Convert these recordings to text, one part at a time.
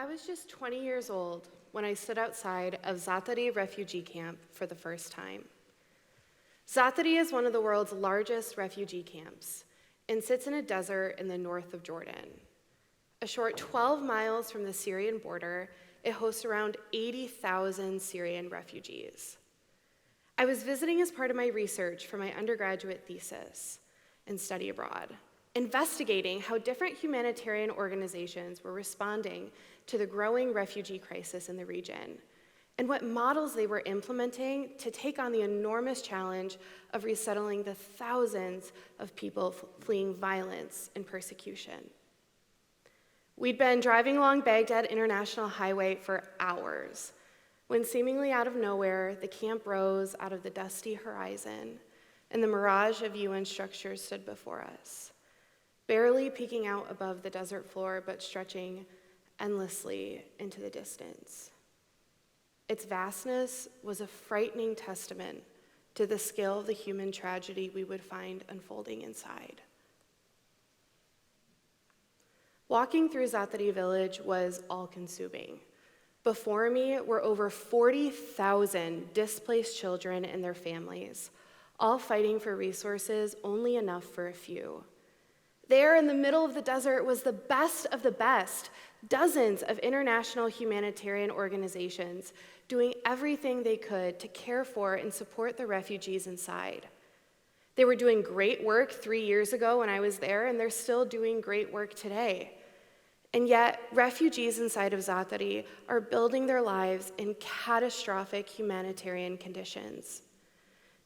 I was just 20 years old when I stood outside of Zaatari refugee camp for the first time. Zaatari is one of the world's largest refugee camps and sits in a desert in the north of Jordan. A short 12 miles from the Syrian border, it hosts around 80,000 Syrian refugees. I was visiting as part of my research for my undergraduate thesis and study abroad, investigating how different humanitarian organizations were responding to the growing refugee crisis in the region, and what models they were implementing to take on the enormous challenge of resettling the thousands of people fleeing violence and persecution. We'd been driving along Baghdad International Highway for hours, when seemingly out of nowhere, the camp rose out of the dusty horizon, and the mirage of UN structures stood before us, barely peeking out above the desert floor, but stretching endlessly into the distance. Its vastness was a frightening testament to the scale of the human tragedy we would find unfolding inside. Walking through Zaatari village was all-consuming. Before me were over 40,000 displaced children and their families, all fighting for resources only enough for a few. There in the middle of the desert was the best of the best, dozens of international humanitarian organizations doing everything they could to care for and support the refugees inside. They were doing great work 3 years ago when I was there, and they're still doing great work today. And yet, refugees inside of Zaatari are building their lives in catastrophic humanitarian conditions.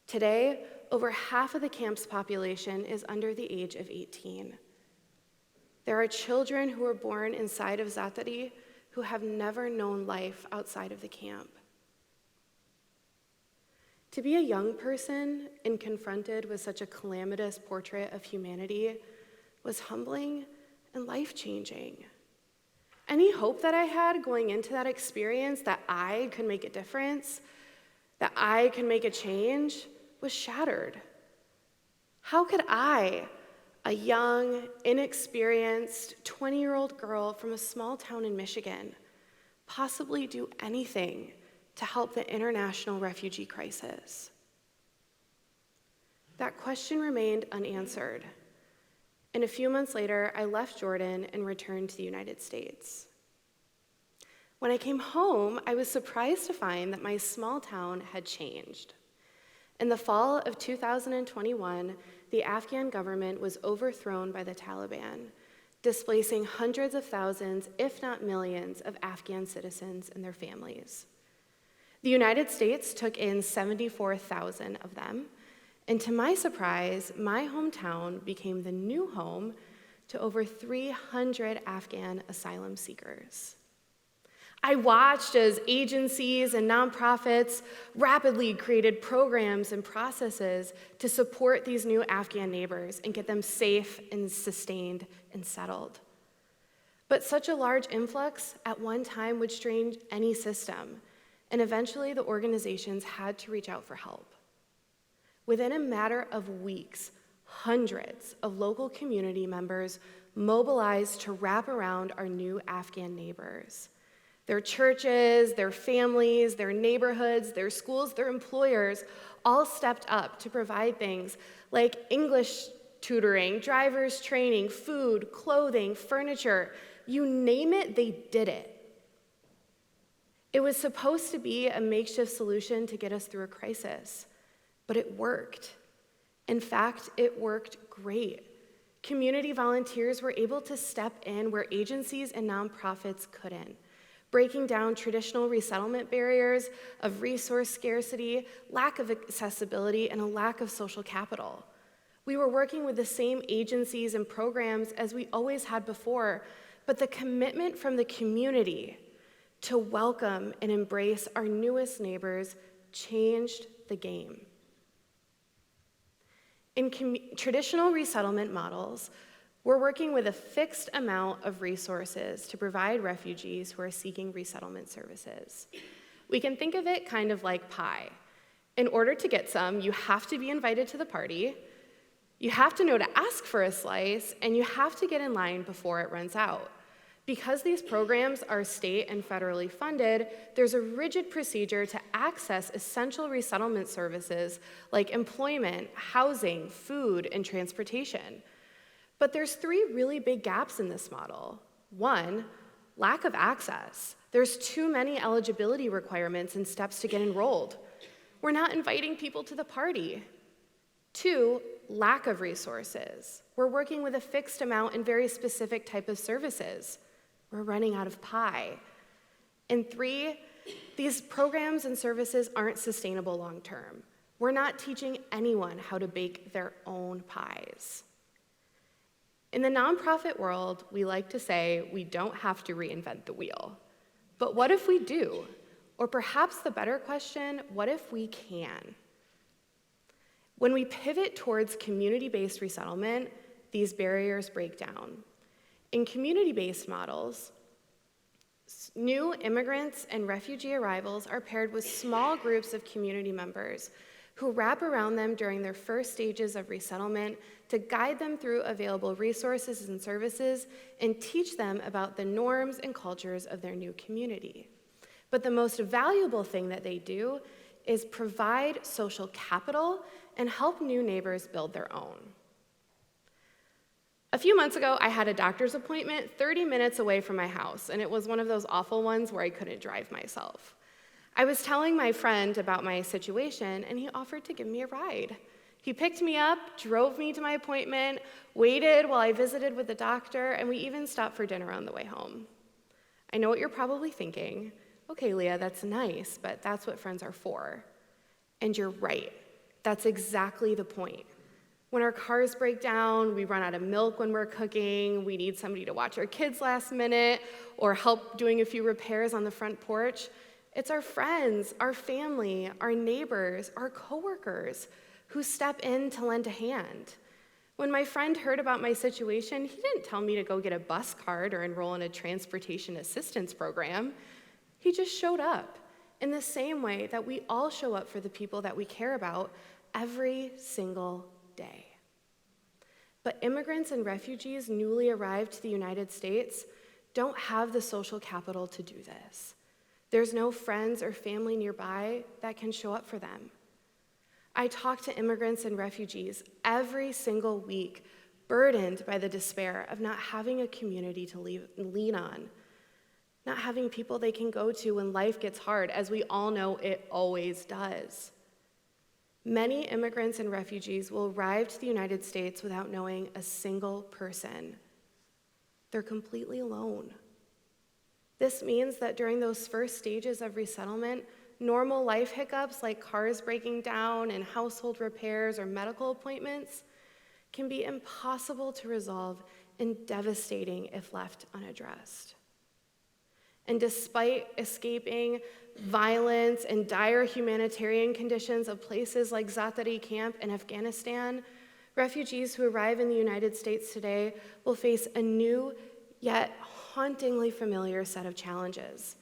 Today, over half of the camp's population is under the age of 18. There are children who were born inside of Zaatari who have never known life outside of the camp. To be a young person and confronted with such a calamitous portrait of humanity was humbling and life-changing. Any hope that I had going into that experience that I could make a difference, that I could make a change, was shattered. How could I, a young, inexperienced 20-year-old girl from a small town in Michigan, possibly do anything to help the international refugee crisis? That question remained unanswered. And a few months later, I left Jordan and returned to the United States. When I came home, I was surprised to find that my small town had changed. In the fall of 2021, the Afghan government was overthrown by the Taliban, displacing hundreds of thousands, if not millions, of Afghan citizens and their families. The United States took in 74,000 of them, and to my surprise, my hometown became the new home to over 300 Afghan asylum seekers. I watched as agencies and nonprofits rapidly created programs and processes to support these new Afghan neighbors and get them safe and sustained and settled. But such a large influx at one time would strain any system, and eventually the organizations had to reach out for help. Within a matter of weeks, hundreds of local community members mobilized to wrap around our new Afghan neighbors. Their churches, their families, their neighborhoods, their schools, their employers all stepped up to provide things like English tutoring, driver's training, food, clothing, furniture. You name it, they did it. It was supposed to be a makeshift solution to get us through a crisis, but it worked. In fact, it worked great. Community volunteers were able to step in where agencies and nonprofits couldn't, breaking down traditional resettlement barriers of resource scarcity, lack of accessibility, and a lack of social capital. We were working with the same agencies and programs as we always had before, but the commitment from the community to welcome and embrace our newest neighbors changed the game. In traditional resettlement models, we're working with a fixed amount of resources to provide refugees who are seeking resettlement services. We can think of it kind of like pie. In order to get some, you have to be invited to the party, you have to know to ask for a slice, and you have to get in line before it runs out. Because these programs are state and federally funded, there's a rigid procedure to access essential resettlement services like employment, housing, food, and transportation. But there's 3 really big gaps in this model. 1, lack of access. There's too many eligibility requirements and steps to get enrolled. We're not inviting people to the party. 2, lack of resources. We're working with a fixed amount and very specific type of services. We're running out of pie. And 3, these programs and services aren't sustainable long term. We're not teaching anyone how to bake their own pies. In the nonprofit world, we like to say we don't have to reinvent the wheel. But what if we do? Or perhaps the better question, what if we can? When we pivot towards community-based resettlement, these barriers break down. In community-based models, new immigrants and refugee arrivals are paired with small groups of community members who wrap around them during their first stages of resettlement to guide them through available resources and services and teach them about the norms and cultures of their new community. But the most valuable thing that they do is provide social capital and help new neighbors build their own. A few months ago, I had a doctor's appointment 30 minutes away from my house, and it was one of those awful ones where I couldn't drive myself. I was telling my friend about my situation, and he offered to give me a ride. He picked me up, drove me to my appointment, waited while I visited with the doctor, and we even stopped for dinner on the way home. I know what you're probably thinking. Okay, Leah, that's nice, but that's what friends are for. And you're right. That's exactly the point. When our cars break down, we run out of milk when we're cooking, we need somebody to watch our kids last minute, or help doing a few repairs on the front porch, it's our friends, our family, our neighbors, our coworkers who step in to lend a hand. When my friend heard about my situation, he didn't tell me to go get a bus card or enroll in a transportation assistance program. He just showed up in the same way that we all show up for the people that we care about every single day. But immigrants and refugees newly arrived to the United States don't have the social capital to do this. There's no friends or family nearby that can show up for them. I talk to immigrants and refugees every single week, burdened by the despair of not having a community to lean on, not having people they can go to when life gets hard, as we all know it always does. Many immigrants and refugees will arrive to the United States without knowing a single person. They're completely alone. This means that during those first stages of resettlement, normal life hiccups like cars breaking down and household repairs or medical appointments can be impossible to resolve and devastating if left unaddressed. And despite escaping violence and dire humanitarian conditions of places like Zaatari camp in Afghanistan, refugees who arrive in the United States today will face a new yet hauntingly familiar set of challenges.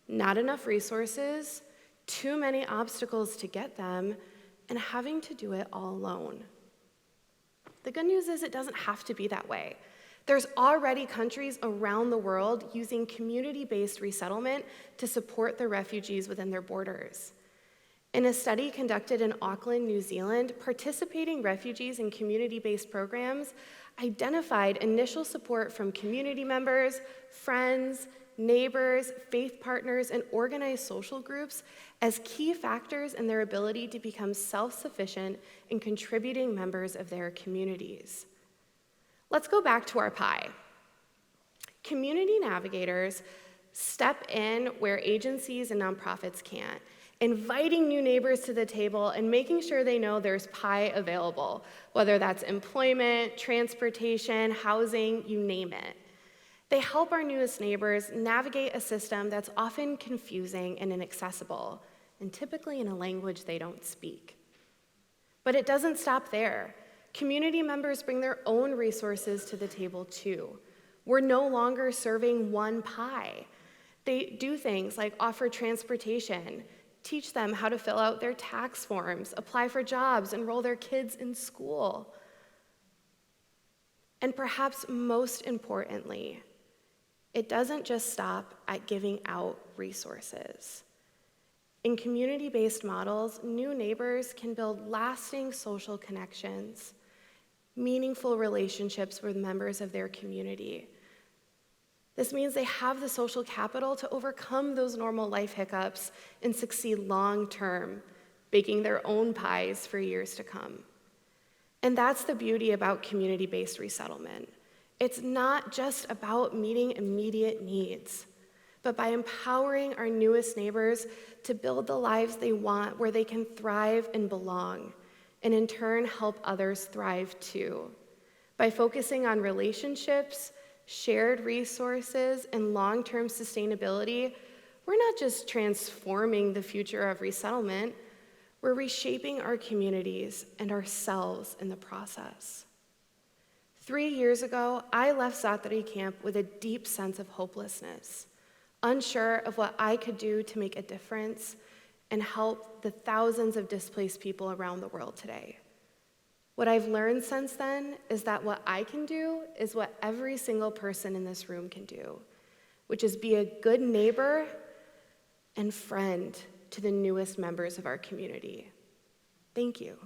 Not enough resources, too many obstacles to get them, and having to do it all alone. The good news is it doesn't have to be that way. There's already countries around the world using community-based resettlement to support the refugees within their borders. In a study conducted in Auckland, New Zealand, participating refugees in community-based programs identified initial support from community members, friends, neighbors, faith partners, and organized social groups as key factors in their ability to become self-sufficient and contributing members of their communities. Let's go back to our pie. Community navigators step in where agencies and nonprofits can't, inviting new neighbors to the table and making sure they know there's pie available, whether that's employment, transportation, housing, you name it. They help our newest neighbors navigate a system that's often confusing and inaccessible, and typically in a language they don't speak. But it doesn't stop there. Community members bring their own resources to the table too. We're no longer serving one pie. They do things like offer transportation, teach them how to fill out their tax forms, apply for jobs, enroll their kids in school. And perhaps most importantly, It doesn't just stop at giving out resources. In community-based models, new neighbors can build lasting social connections, meaningful relationships with members of their community. This means they have the social capital to overcome those normal life hiccups and succeed long-term, baking their own pies for years to come. And that's the beauty about community-based resettlement. It's not just about meeting immediate needs, but by empowering our newest neighbors to build the lives they want where they can thrive and belong, and in turn help others thrive too. By focusing on relationships, shared resources, and long-term sustainability, we're not just transforming the future of resettlement, we're reshaping our communities and ourselves in the process. 3 years ago, I left Zaatari camp with a deep sense of hopelessness, unsure of what I could do to make a difference and help the thousands of displaced people around the world today. What I've learned since then is that what I can do is what every single person in this room can do, which is be a good neighbor and friend to the newest members of our community. Thank you.